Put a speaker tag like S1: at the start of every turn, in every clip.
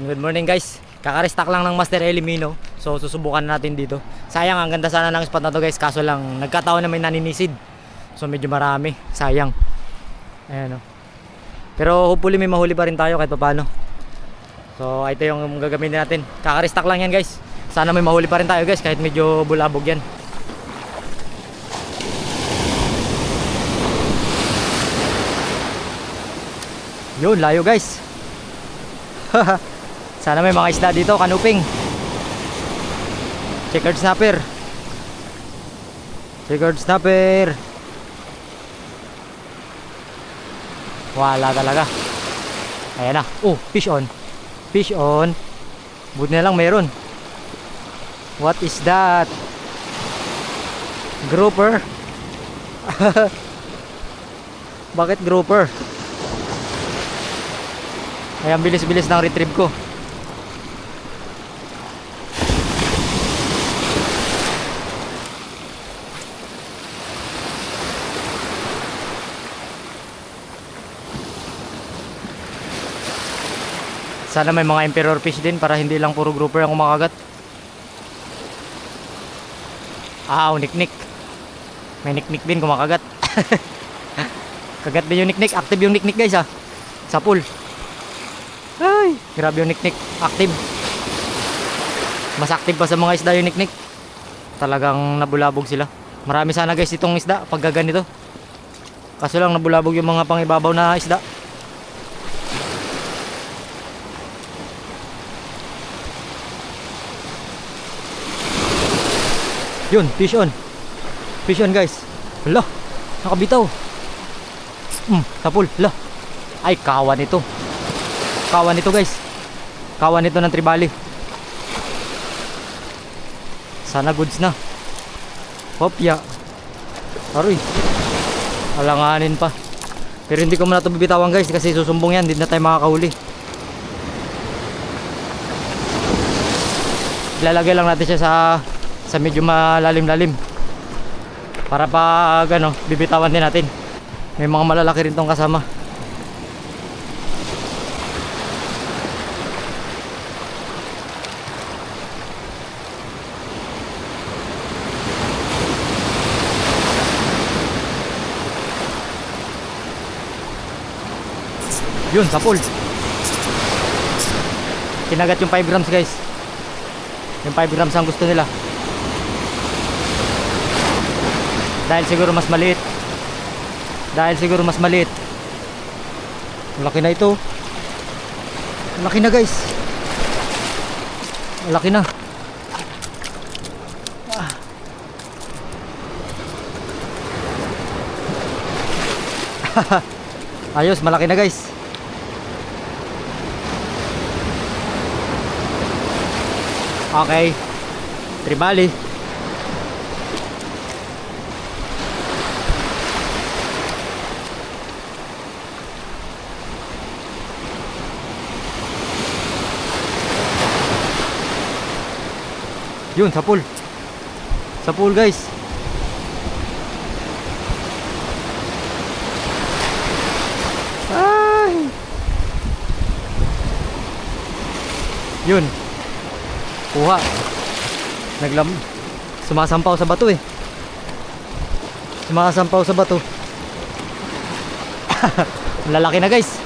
S1: Good morning guys. Kaka-restock lang ng Master Elimino. So susubukan natin dito. Sayang, ang ganda sana ng spot na to guys. Kaso lang nagkataon na may naninisid. So medyo marami. Sayang. Ayan o. Pero hopefully may mahuli pa rin tayo kahit paano. So ito yung gagamitin natin. Kaka-restock lang yan guys. Sana may mahuli pa rin tayo guys kahit medyo bulabog yan. Yun, layo guys. Sana may mga isda dito, kanuping. Checkered snapper. Checkered snapper. Wala talaga. Ayan na. Oh, fish on. Fish on. Buti na lang meron. What is that? Grouper. Bakit grouper? Ayan, bilis-bilis ng retrieve ko. Sana may mga emperor fish din para hindi lang puro grouper ang kumakagat. Ah, niknik. May niknik din kumakagat. Kagat din yung niknik. Active yung niknik guys sa pool. Ay, grabe yung niknik. Active. Mas active pa sa mga isda yung niknik. Talagang nabulabog sila. Marami sana guys itong isda pag gaganito. Kaso lang nabulabog yung mga pangibabaw na isda. Yun, fish on. Fish on guys. Hala, nakabitaw. Sa pool. Hala. Ay, kawan ito. Kawan ito guys. Kawan ito ng tribali. Sana goods na. Hopya. Aroy. Alanganin pa. Pero hindi ko muna ito bibitawan guys kasi susumbong yan. Hindi na tayo makakahuli. Ilalagay lang natin siya sa medyo malalim-lalim. Para pag bibitawan din natin. May mga malalaki rin tong kasama. Yun, sa pool. Kinagat yung 5 grams guys. Yung 5 grams ang gusto nila. Dahil siguro mas maliit. Malaki na ito. Malaki na guys. Malaki na. Ayos, malaki na guys. Okay. Tribali. Yun, sa pool. Sa pool guys. Ay. Yun. Kuha. Sumasampaw sa bato eh. Sumasampaw sa bato. Ang lalaki na guys.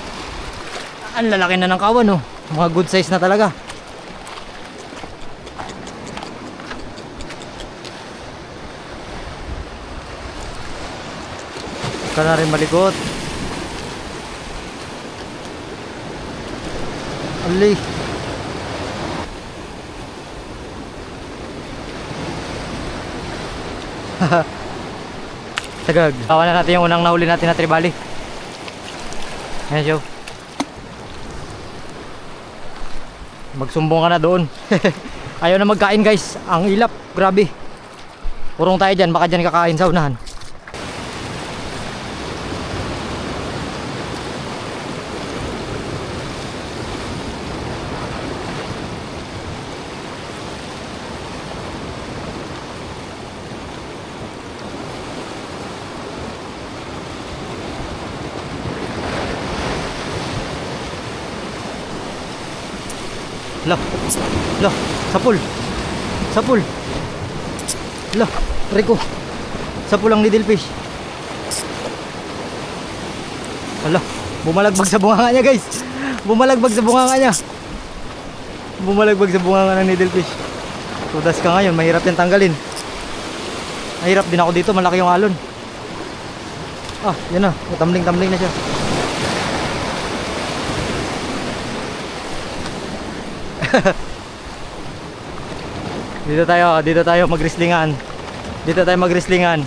S1: Ang lalaki na ng kawan Mga good size na talaga. Ka na rin malikot. Ali. Tagag. Kawan na natin yung unang nahuli natin na tribali. Ayan siya. Magsumbong ka na doon. Ayaw na magkain guys. Ang ilap. Grabe. Purong tayo dyan. Baka dyan kakain sa unahan. Lah. Lah, sapul. Sapul. Lah, Rico. Sapul ang needlefish. Ala, bumalagbag sa bunganga niya, guys. Bumalagbag sa bunganga niya. Bumalagbag sa bunganga ng needlefish. Tudas ka ngayon, mahirap yan tanggalin. Mahirap din ako dito, malaki yung alon. Ah, yan na, tamling-tamling na siya. Dito tayo magrislingan. Dito tayo magrislingan.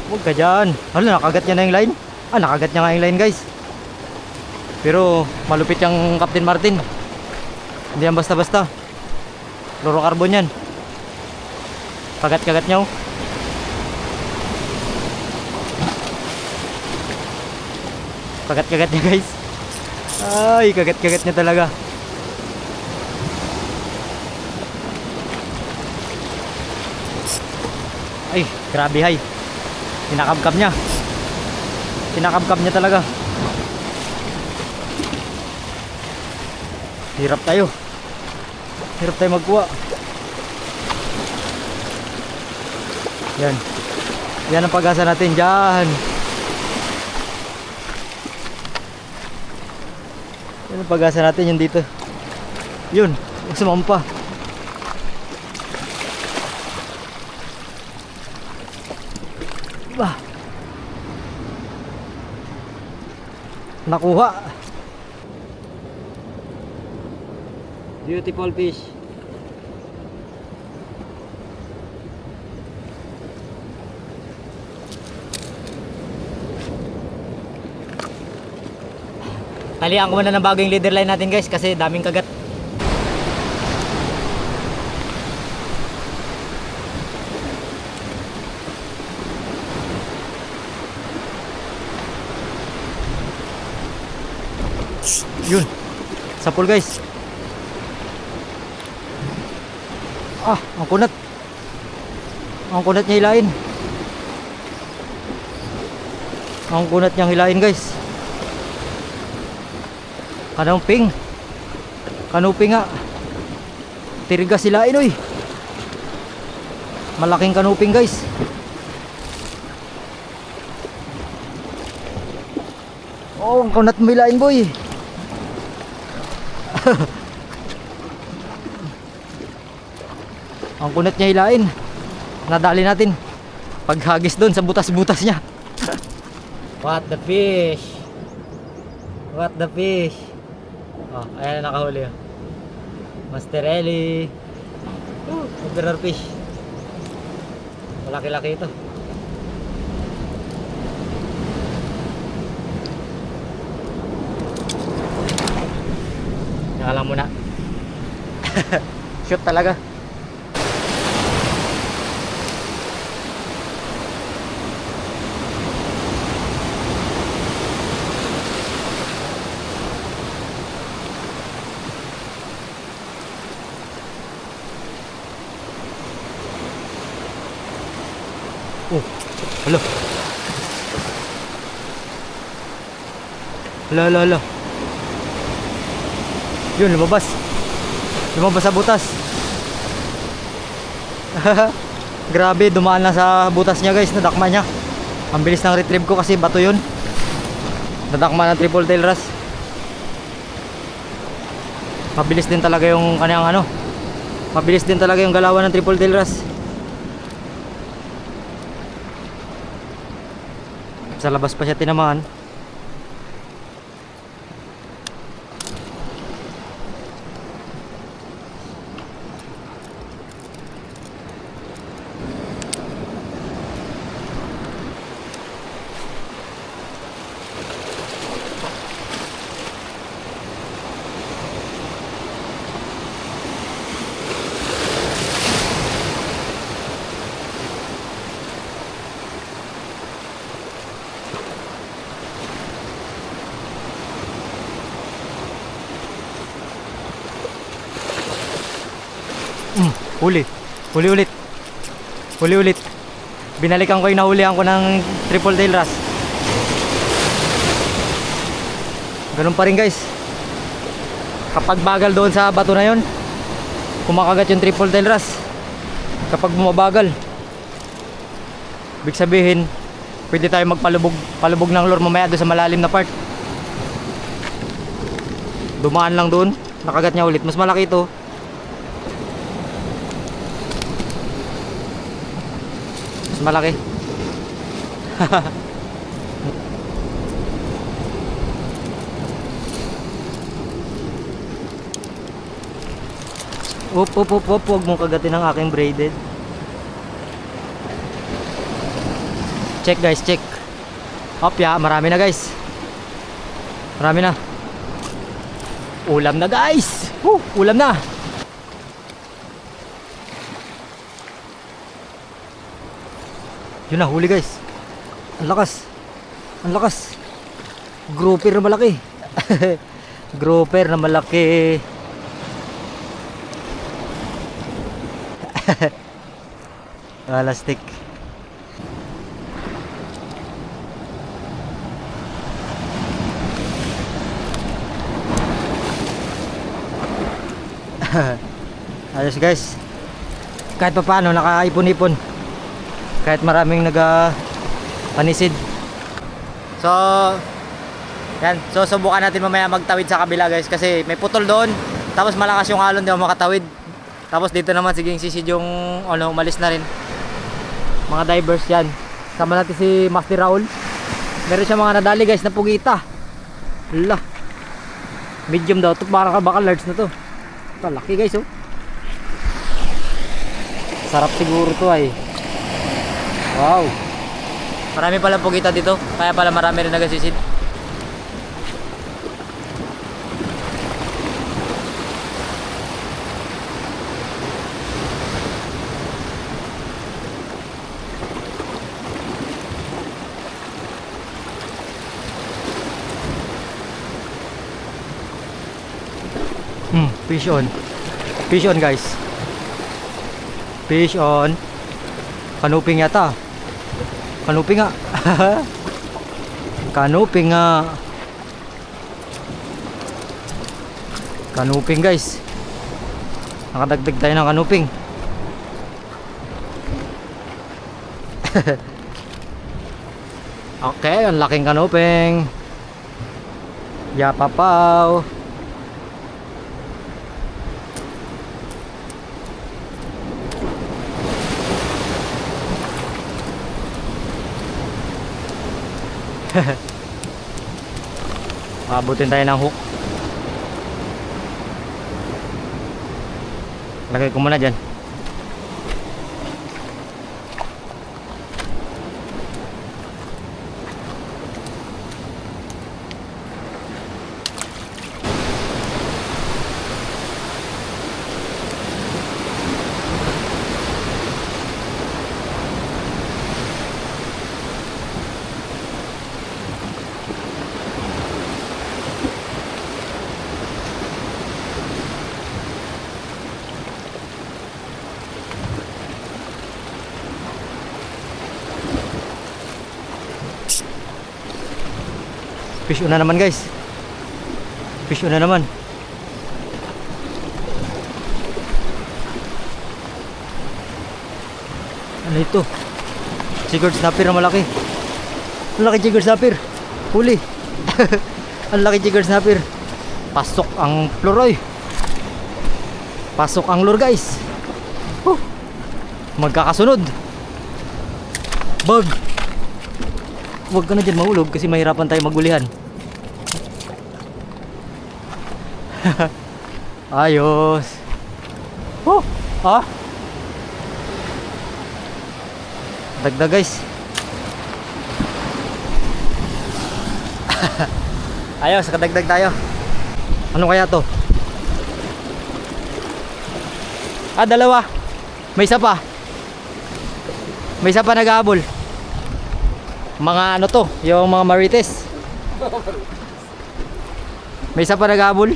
S1: Huwag ka dyan. Hala, nakagat niya na yung line. Ah, nakagat niya nga yung line, guys. Pero malupit yung Captain Martin. Hindi yan basta-basta. Fluorocarbon yan. Kagat-kagat niya, oh. Kagat-kagat niya, guys. Ay, kagat-kagat niya talaga. Ay, grabe, hay. Kinakabkab niya. Kinakabkab niya talaga. Hirap tayo. Hirap tayo magkuha. Yan. Yan ang pag-asa natin dyan. Yan ang pag-asa natin yung dito. Yun. Sumampa. Bah. Nakuha. Beautiful fish. Talian ko muna ng bagong leader line natin, guys, kasi daming kagat. Yun. Sapul, guys. Ah, ang kunat. Ang kunat niya hilain. Ang kunat niyang hilain, guys. Kanuping. Kanuping nga. Tiriga silain, oy. Malaking kanuping, guys. Oh, ang kunat mo hilain, boy. Ang kunat niya hilain. Nadali natin. Paghagis doon sa butas-butas niya. What the fish? What the fish? Oh, ayan na nakahuli. Masterelli. Overall fish. Malaki-laki ito. Naka lang muna. Shoot talaga. Oh, halo. Halo. Yun, lumabas. Lumabas sa butas. Grabe, dumaan na sa butas niya, guys. Nadakma niya. Ang bilis ng retrieve ko kasi bato yun. Nadakma ng triple tail wrasse. Mabilis din talaga yung kanyang ano. Mabilis din talaga yung galawan ng triple tail wrasse. Sa labas pa siya tinamaan. Huli. Huli ulit. Huli ulit. Binalikan ko yung nahulihan ko ng triple tail wrasse. Ganun pa rin, guys. Kapag bagal doon sa bato na yon, kumakagat yung triple tail wrasse. Kapag bumabagal, ibig sabihin pwede tayo palubog ng lure mamaya doon sa malalim na part. Dumaan lang doon, nakagat niya ulit. Mas malaki ito. Mas malaki. Op, huwag mong kagatin ang aking braided. Check guys, check. Op ya, marami na guys. Marami na. Ulam na guys. Ulam na. Yun na, huli guys. Ang lakas. Ang lakas. Grouper na malaki. Grouper na malaki. Lastik. Ayos guys. Kahit pa paano nakaipon-ipon. Kahit maraming panisid. So yan, so subukan natin mamaya magtawid sa kabila guys, kasi may putol doon. Tapos malakas yung alon, di ako makatawid. Tapos dito naman siging sisid yung umalis na rin. Mga divers yan. Sama natin si Master Raul. Meron siya mga nadali guys na pugita. Hala. Medium daw. Ito baka large na to. Ito laki guys oh. Sarap siguro to ay. Wow. Marami pala pugita dito. Kaya pala marami rin nagasisid. Fish on. Fish on guys. Fish on. Kanuping yata. Kanuping nga. Kanuping nga. Kanuping guys. Nakadagdag tayo ng kanuping. Okay, ang laking kanuping. Yapapaw. Abutin tayo ng hook. Lagay ko muna dyan. Fish on na naman guys. Fish on na naman. Ano ito? Jigger snapper na malaki. Ang laki jigger snapper. Huli. Ang laki jigger snapper. Pasok ang lure. Pasok ang lure guys. Magkakasunod. Bag. Huwag ka na dyan mahulog kasi mahirapan tayo magulihan. Ayos. Dagdag guys. Ayos, kadagdag tayo. Ano kaya to? Dalawa. May isa pa. May isa pa nag-aabol. Mga ano to, yung mga marites. May isa pa nag-aabol.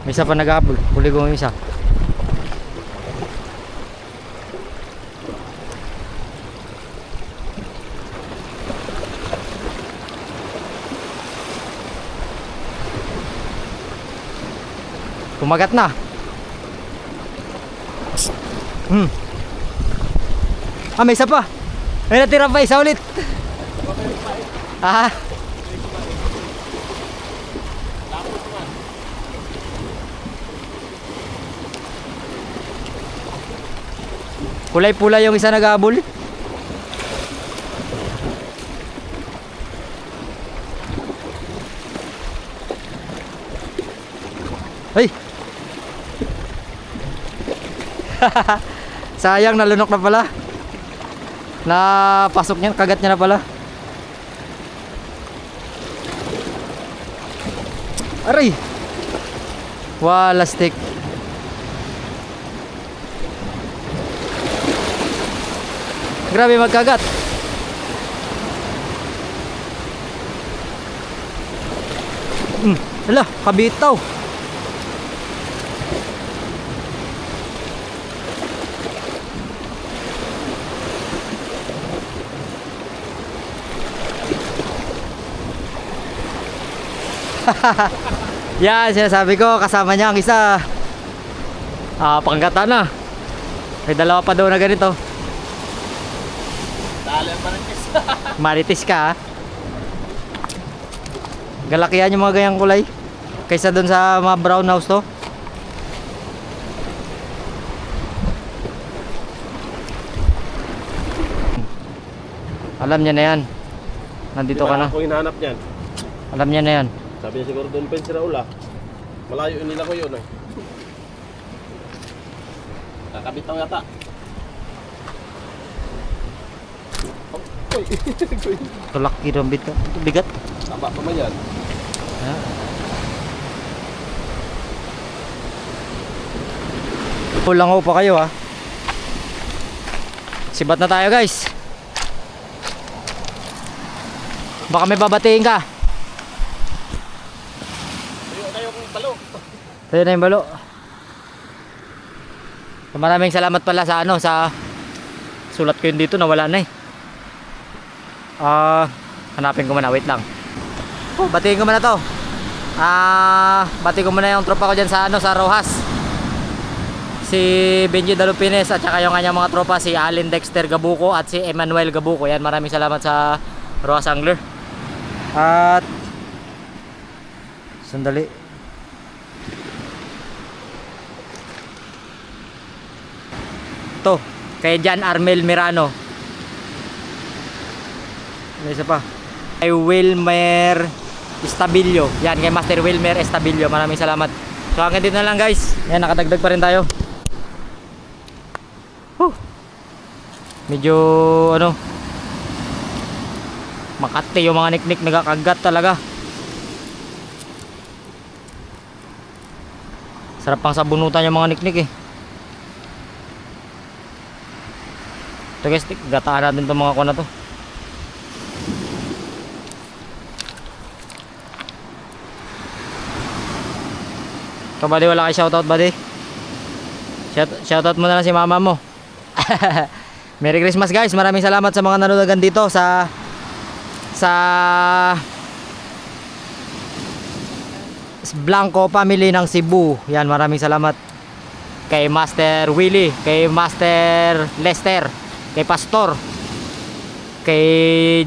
S1: May isa pa nag-aabol. Huli ko yung isa. Kumagat na. May isa pa. May natira pa isa ulit. Ah. Kulay-pula yung isa nag-aabol. Ay. Sayang, nalunok na pala. Napasok niya, kagat niya na pala. Aray. Wala stick. Grabe magkagat. Hala, kabitaw. Yan, sinasabi ko, kasama niya ang isa. Panggata na. May dalawa pa daw na ganito.
S2: Dali ang maritis.
S1: Maritis ka, ha? Galakihan yung mga ganyang kulay kaysa dun sa mga brown house to. Alam niya na yan. Nandito ka na.
S2: Ako hinahanap niyan.
S1: Alam niya na yan.
S2: Sabi niya siguro doon pa yung si Raul ah. Malayo nila ko yun eh. Kakabitaw yata.
S1: Tulaki ng bigat.
S2: Tama pa man yan.
S1: Pulangaw pa kayo, ha. Sibat na tayo, guys. Baka may babatiin ka.
S2: Tayo kong balo.
S1: Tayo na yung balo. Maraming salamat pala sa sa sulat ko yun dito, nawala na eh. Hanapin ko muna, wait lang. Batiin ko muna to. Batiin ko muna yung tropa ko dyan sa sa Rojas. Si Benji Dalupines at saka yung kanyang mga tropa, si Allen Dexter Gabuco at si Emmanuel Gabuco. Yan, maraming salamat sa Rojas Angler. At sandali. Ito, kay Jan Armel Mirano. May isa pa. Kay Wilmer Estabillo. Yan, kay Master Wilmer Estabillo. Maraming salamat. So hanggang dito na lang, guys. Yan, nakadagdag pa rin tayo. Medyo makati yung mga niknik, nagkakagat talaga. Sarap pang sabunutan yung mga niknik eh. Ito guys, gataan natin itong mga kuha na to. Ito buddy, wala kayo shoutout buddy? Shoutout mo na lang si mama mo. Merry Christmas guys, maraming salamat sa mga nanonood dito sa Blanco family ng Cebu. Yan, maraming salamat kay Master Willie, kay Master Lester, kay Pastor, kay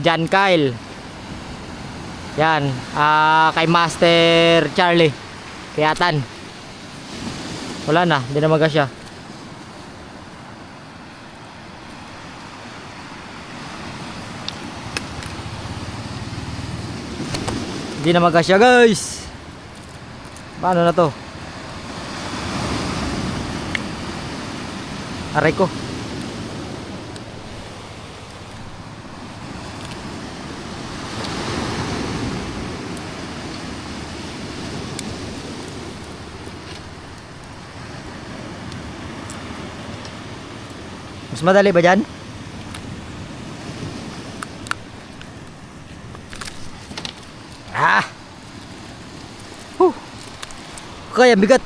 S1: John Kyle. Yan, kay Master Charlie, kay Atan. Wala na, hindi na magasya. Hindi na magasya guys. Paano na to? Aray ko. Mas madali ba dyan? Kaya bigat.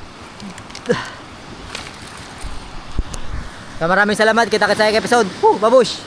S1: Maraming salamat. Kita-kita sa episode. Babush.